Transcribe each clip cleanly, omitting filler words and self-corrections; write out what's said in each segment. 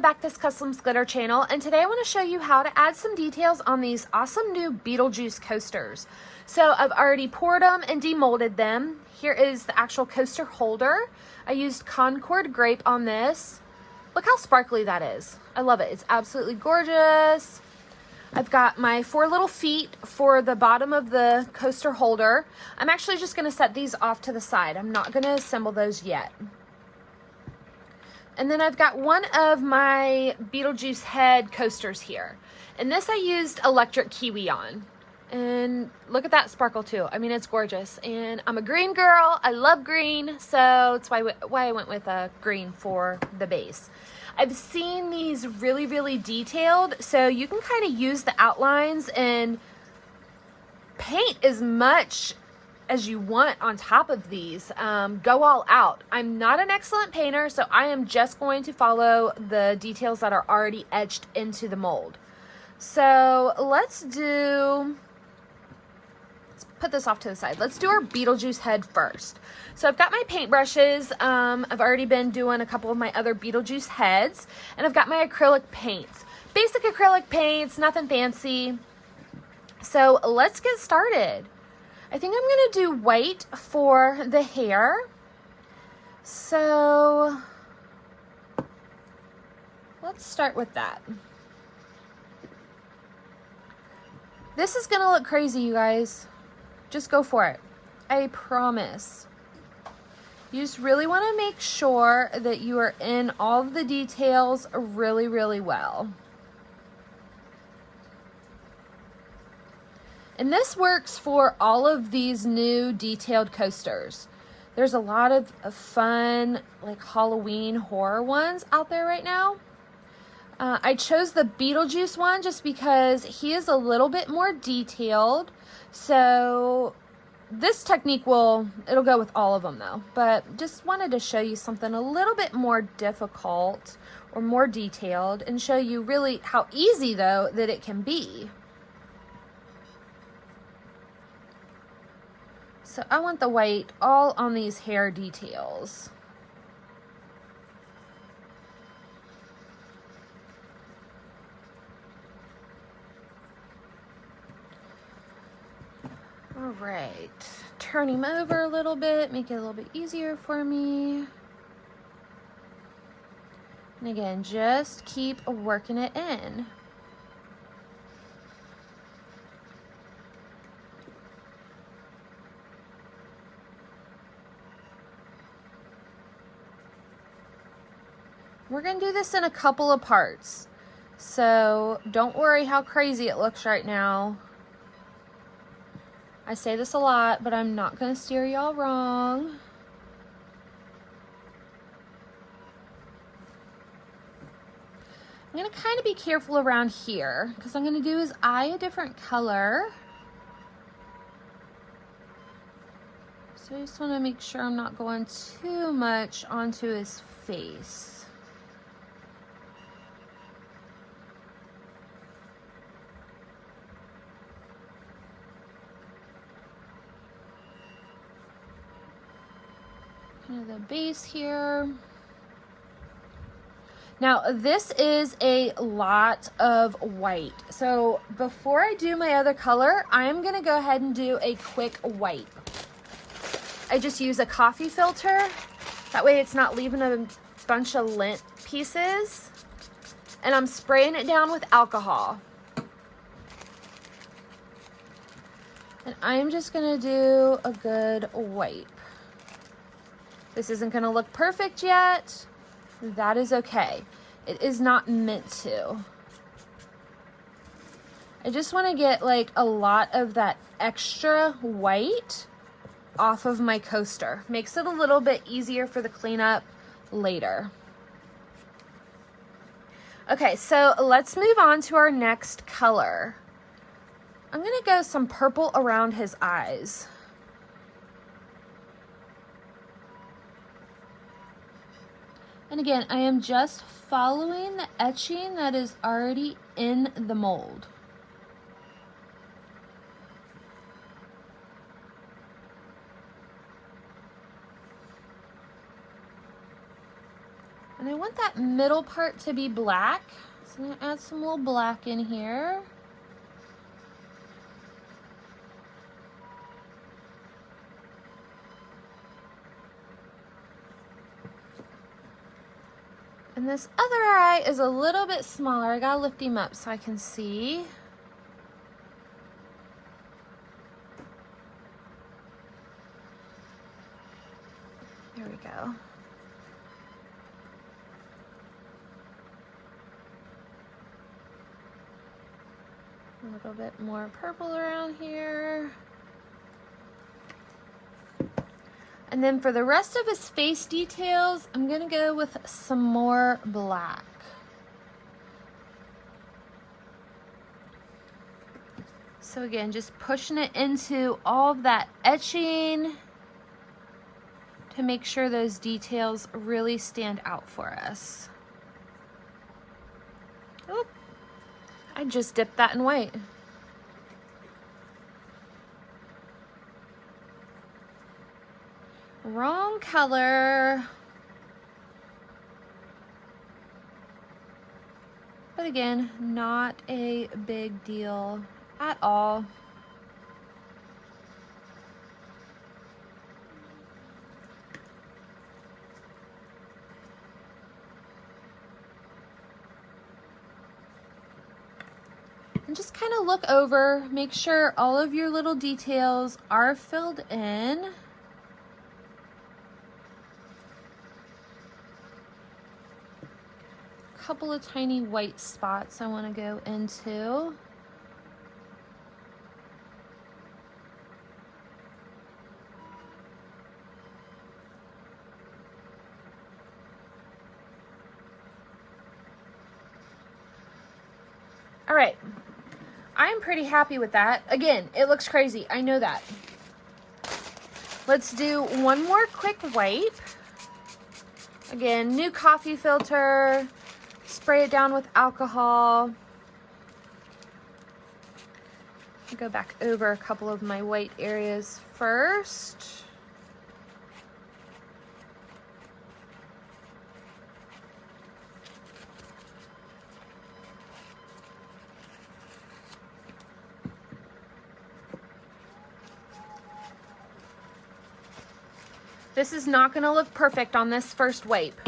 Backfist Customs Glitter channel, and today I want to show you how to add some details on these awesome new Beetlejuice coasters. So I've already poured them and demolded them. Here is the actual coaster holder. I used Concord grape on this. Look how sparkly that is. I love it. It's absolutely gorgeous. I've got my 4 little feet for the bottom of the coaster holder. I'm actually just going to set these off to the side. I'm not going to assemble those yet. And then I've got one of my Beetlejuice head coasters here. And this I used electric kiwi on. And look at that sparkle too. I mean, it's gorgeous. And I'm a green girl. I love green. So that's why I went with a green for the base. I've seen these really, really detailed. So you can kind of use the outlines and paint as much as you want on top of these. Go all out. I'm not an excellent painter, so I am just going to follow the details that are already etched into the mold. So let's put this off to the side. Let's do our Beetlejuice head first. So I've got my paintbrushes. I've already been doing a couple of my other Beetlejuice heads, and I've got my acrylic paints. Basic acrylic paints, nothing fancy. So let's get started. I think I'm going to do white for the hair. So let's start with that. This is going to look crazy, you guys. Just go for it. I promise. You just really want to make sure that you are in all of the details really, really well. And this works for all of these new detailed coasters. There's a lot of fun, like Halloween horror ones out there right now. I chose the Beetlejuice one just because he is a little bit more detailed. So this technique it'll go with all of them though. But just wanted to show you something a little bit more difficult or more detailed and show you really how easy though that it can be. So I want the white all on these hair details. All right, turn him over a little bit, make it a little bit easier for me. And again, just keep working it in. We're going to do this in a couple of parts, so don't worry how crazy it looks right now. I say this a lot, but I'm not going to steer y'all wrong. I'm going to kind of be careful around here because I'm going to do his eye a different color. So I just want to make sure I'm not going too much onto his face. The base here. Now this is a lot of white, so before I do my other color, I'm gonna go ahead and do a quick wipe. I just use a coffee filter, that way it's not leaving a bunch of lint pieces, and I'm spraying it down with alcohol. And I'm just gonna do a good wipe. This isn't going to look perfect yet. That is okay. It is not meant to. I just want to get like a lot of that extra white off of my coaster. Makes it a little bit easier for the cleanup later. Okay, so let's move on to our next color. I'm going to go some purple around his eyes. And again, I am just following the etching that is already in the mold. And I want that middle part to be black. So I'm gonna add some little black in here. And this other eye is a little bit smaller. I gotta lift him up so I can see. There we go. A little bit more purple around here. And then for the rest of his face details, I'm gonna go with some more black. So again, just pushing it into all of that etching to make sure those details really stand out for us. Oop, I just dipped that in white. Wrong color. But again, not a big deal at all. And just kind of look over, make sure all of your little details are filled in. Couple of tiny white spots I want to go into. All right, I'm pretty happy with that. Again, it looks crazy, I know that. Let's do one more quick wipe. Again, new coffee filter. Spray it down with alcohol. I'll go back over a couple of my white areas first. This is not going to look perfect on this first wipe.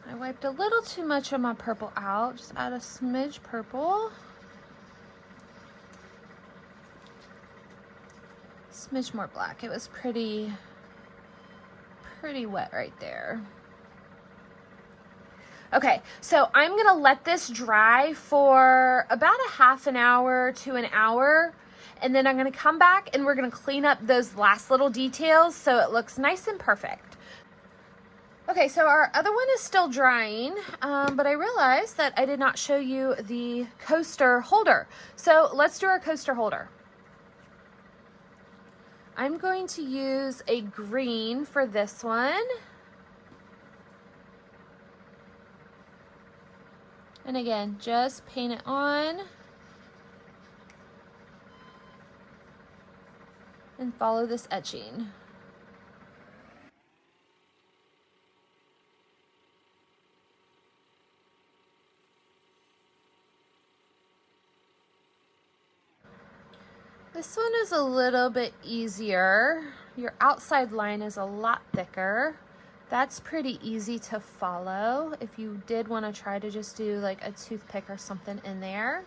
I wiped a little too much of my purple out. Just add a smidge purple. Smidge more black. It was pretty wet right there. Okay, so I'm gonna let this dry for about a half an hour to an hour, and then I'm gonna come back and we're gonna clean up those last little details so it looks nice and perfect. Okay, so our other one is still drying, but I realized that I did not show you the coaster holder. So let's do our coaster holder. I'm going to use a green for this one. And again, just paint it on and follow this etching. This one is a little bit easier. Your outside line is a lot thicker. That's pretty easy to follow if you did want to try to just do like a toothpick or something in there.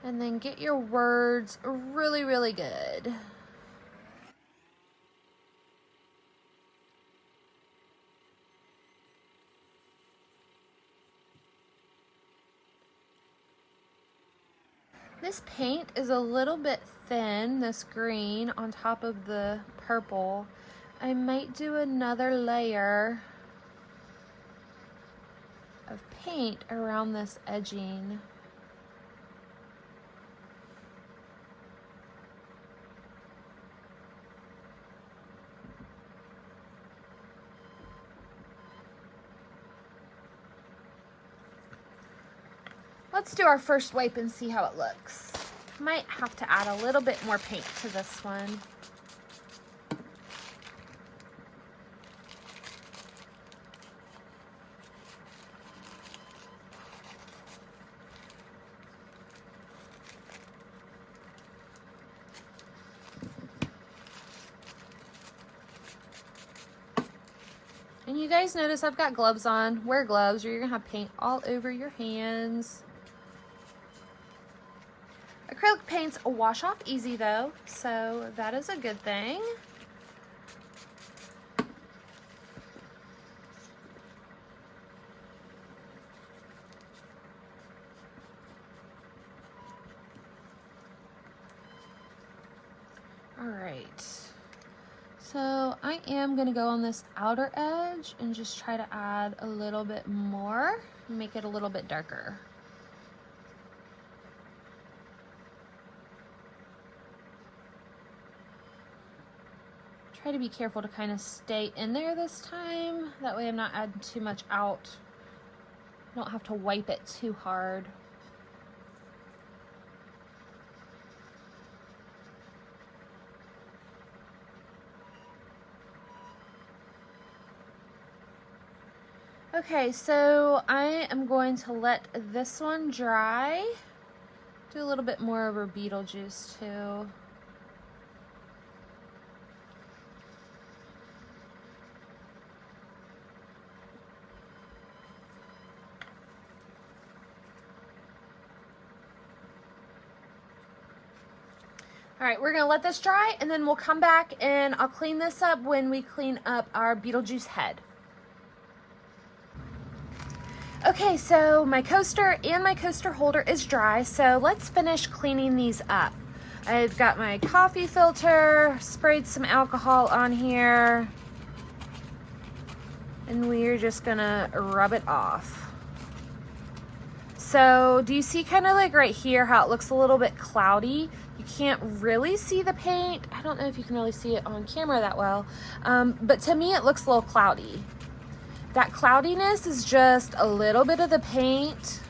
And then get your words really, really good. This paint is a little bit thin, this green on top of the purple. I might do another layer of paint around this edging. Let's do our first wipe and see how it looks. Might have to add a little bit more paint to this one. And you guys notice I've got gloves on. Wear gloves or you're gonna have paint all over your hands. Acrylic paints wash off easy though, so that is a good thing. All right. So I am gonna go on this outer edge and just try to add a little bit more, make it a little bit darker. Try to be careful to kind of stay in there this time. That way I'm not adding too much out. I don't have to wipe it too hard. Okay, so I am going to let this one dry. Do a little bit more over Beetlejuice too. All right, we're gonna let this dry and then we'll come back and I'll clean this up when we clean up our Beetlejuice head. Okay, so my coaster and my coaster holder is dry, so let's finish cleaning these up. I've got my coffee filter, sprayed some alcohol on here, and we're just gonna rub it off. So do you see kind of like right here how it looks a little bit cloudy? You can't really see the paint. I don't know if you can really see it on camera that well, but to me it looks a little cloudy. That cloudiness is just a little bit of the paint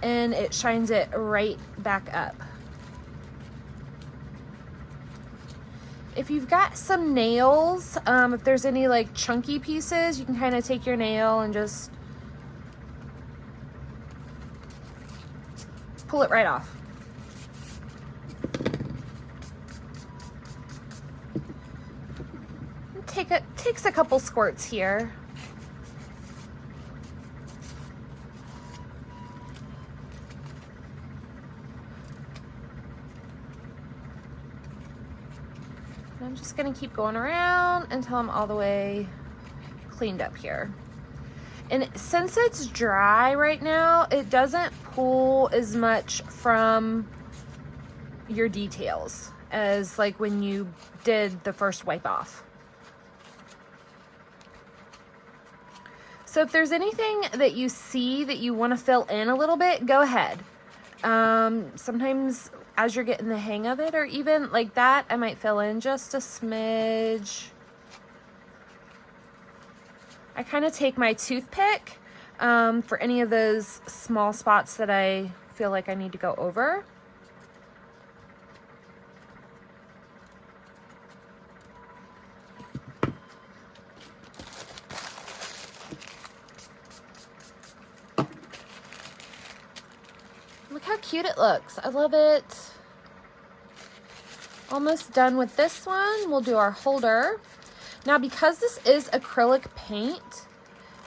and it shines it right back up. If you've got some nails, if there's any like chunky pieces, you can kind of take your nail and just pull it right off. Takes a couple squirts here. And I'm just gonna keep going around until I'm all the way cleaned up here. And since it's dry right now, it doesn't pull as much from your details as like when you did the first wipe off. So if there's anything that you see that you want to fill in a little bit, go ahead. Sometimes as you're getting the hang of it, or even like that, I might fill in just a smidge. I kind of take my toothpick for any of those small spots that I feel like I need to go over. Look how cute it looks. I love it. Almost done with this one. We'll do our holder. Now, because this is acrylic paint,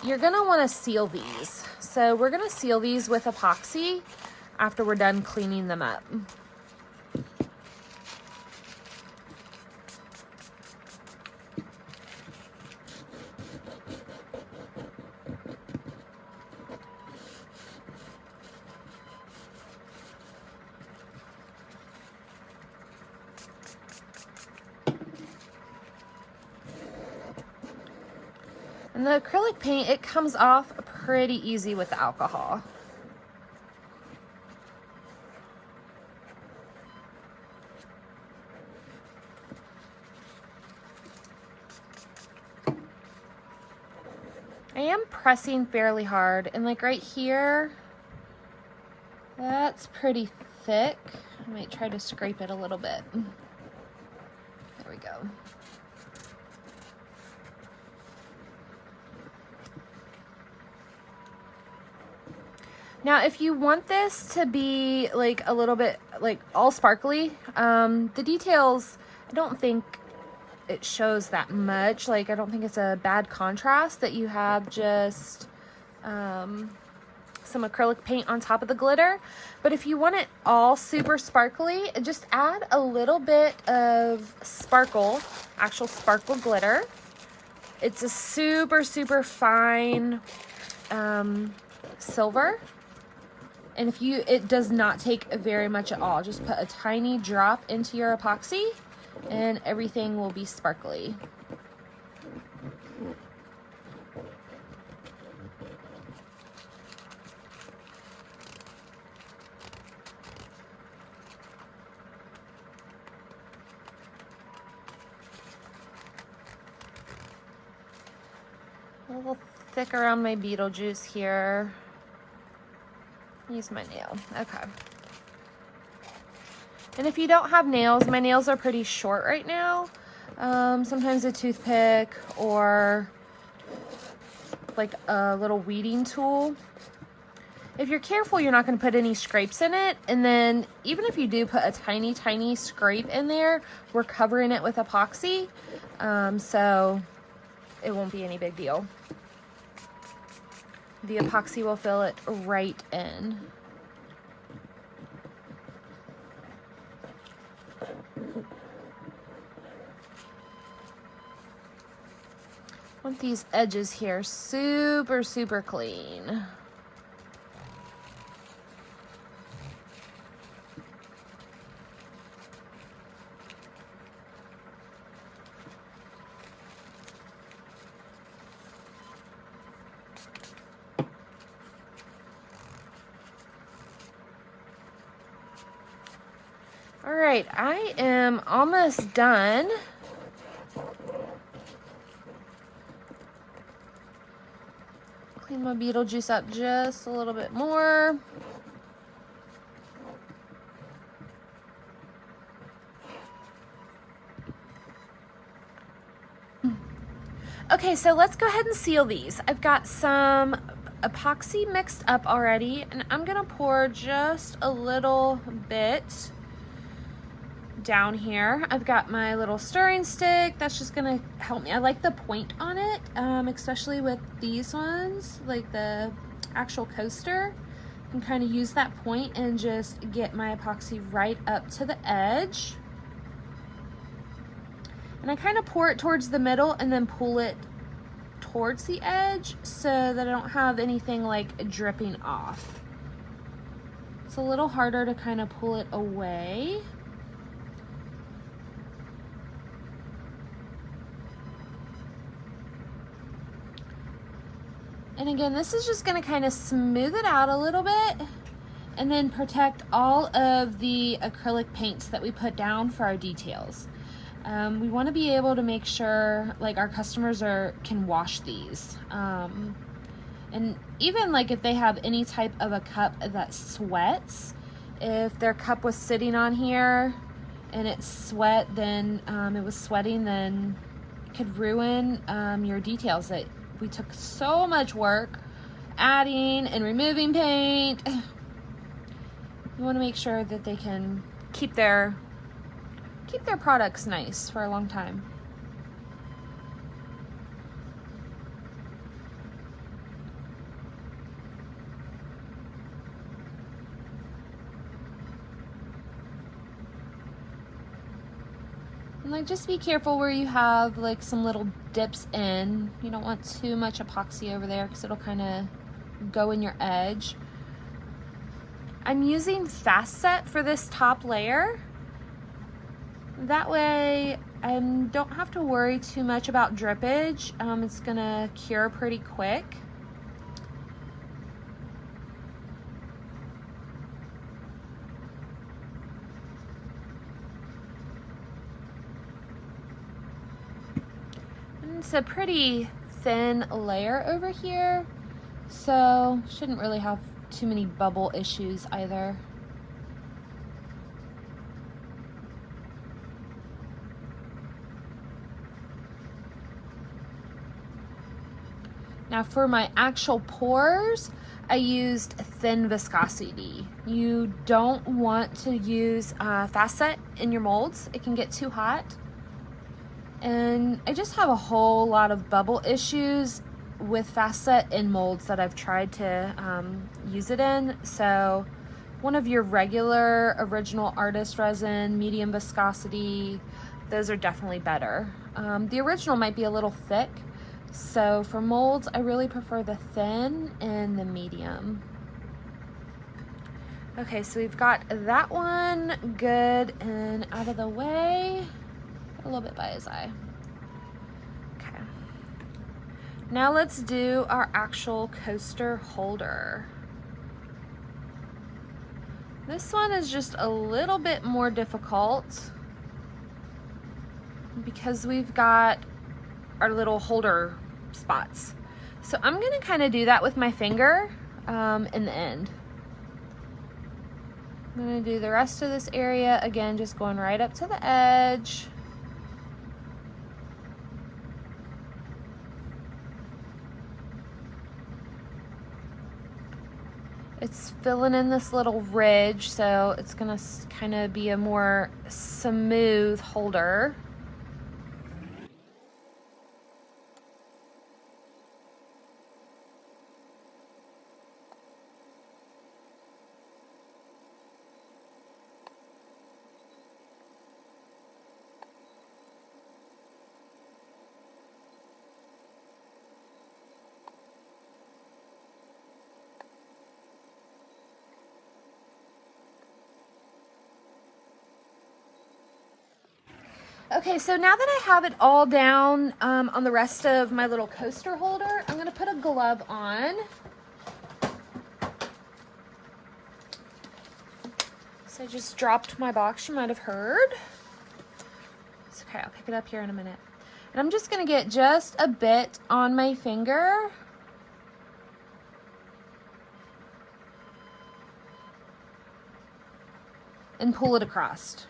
you're gonna wanna seal these. So we're gonna seal these with epoxy after we're done cleaning them up. And the acrylic paint, it comes off pretty easy with the alcohol. I am pressing fairly hard, and like right here, That's pretty thick. I might try to scrape it a little bit. There we go. Now, if you want this to be like a little bit like all sparkly, the details, I don't think it shows that much. Like, I don't think it's a bad contrast that you have just some acrylic paint on top of the glitter. But if you want it all super sparkly, just add a little bit of sparkle, actual sparkle glitter. It's a super, super fine silver. And it does not take very much at all. Just put a tiny drop into your epoxy and everything will be sparkly. A little thick around my Beetlejuice here. Use my nail. Okay. And if you don't have nails, my nails are pretty short right now. Sometimes a toothpick or like a little weeding tool. If you're careful, you're not going to put any scrapes in it. And then even if you do put a tiny, tiny scrape in there, we're covering it with epoxy. So it won't be any big deal. The epoxy will fill it right in. I want these edges here super, super clean. All right, I am almost done. Clean my Beetlejuice up just a little bit more. Okay, so let's go ahead and seal these. I've got some epoxy mixed up already, and I'm gonna pour just a little bit down here. I've got my little stirring stick. That's just gonna help me. I like the point on it, especially with these ones, like the actual coaster. I can kind of use that point and just get my epoxy right up to the edge. And I kind of pour it towards the middle and then pull it towards the edge so that I don't have anything like dripping off. It's a little harder to kind of pull it away. And again, this is just going to kind of smooth it out a little bit and then protect all of the acrylic paints that we put down for our details. We want to be able to make sure like our customers can wash these. And even like if they have any type of a cup that sweats, if their cup was sitting on here and it sweat, then it was sweating, then it could ruin your details that we took so much work adding and removing paint. You want to make sure that they can keep their products nice for a long time. And like, just be careful where you have like some little dips in. You don't want too much epoxy over there because it'll kind of go in your edge. I'm using Fast Set for this top layer. That way I don't have to worry too much about drippage. It's gonna cure pretty quick. It's a pretty thin layer over here, so shouldn't really have too many bubble issues either. Now for my actual pours, I used thin viscosity. You don't want to use fast set in your molds. It can get too hot. And I just have a whole lot of bubble issues with fast set in molds that I've tried to use it in. So one of your regular original artist resin, medium viscosity, those are definitely better. The original might be a little thick. So for molds, I really prefer the thin and the medium. Okay, so we've got that one good and out of the way. A little bit by his eye. Okay. Now let's do our actual coaster holder. This one is just a little bit more difficult because we've got our little holder spots. So I'm gonna kind of do that with my finger in the end. I'm gonna do the rest of this area again, just going right up to the edge. It's filling in this little ridge, so it's gonna kind of be a more smooth holder. Okay, so now that I have it all down on the rest of my little coaster holder, I'm gonna put a glove on. So I just dropped my box, you might have heard. It's okay, I'll pick it up here in a minute. And I'm just gonna get just a bit on my finger. And pull it across.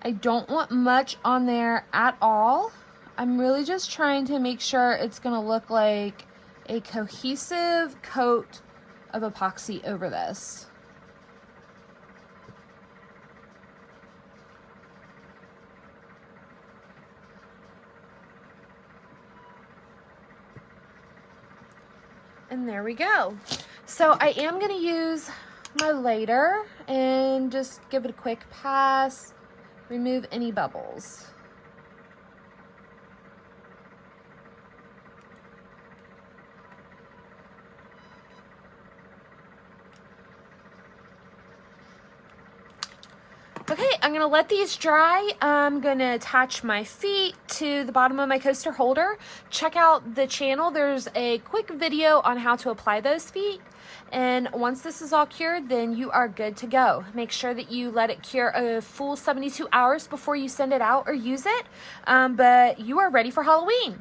I don't want much on there at all. I'm really just trying to make sure it's gonna look like a cohesive coat of epoxy over this. And there we go. So I am gonna use my lighter and just give it a quick pass. Remove any bubbles. Okay, I'm gonna let these dry. I'm gonna attach my feet to the bottom of my coaster holder. Check out the channel. There's a quick video on how to apply those feet. And once this is all cured, then you are good to go. Make sure that you let it cure a full 72 hours before you send it out or use it. But you are ready for Halloween.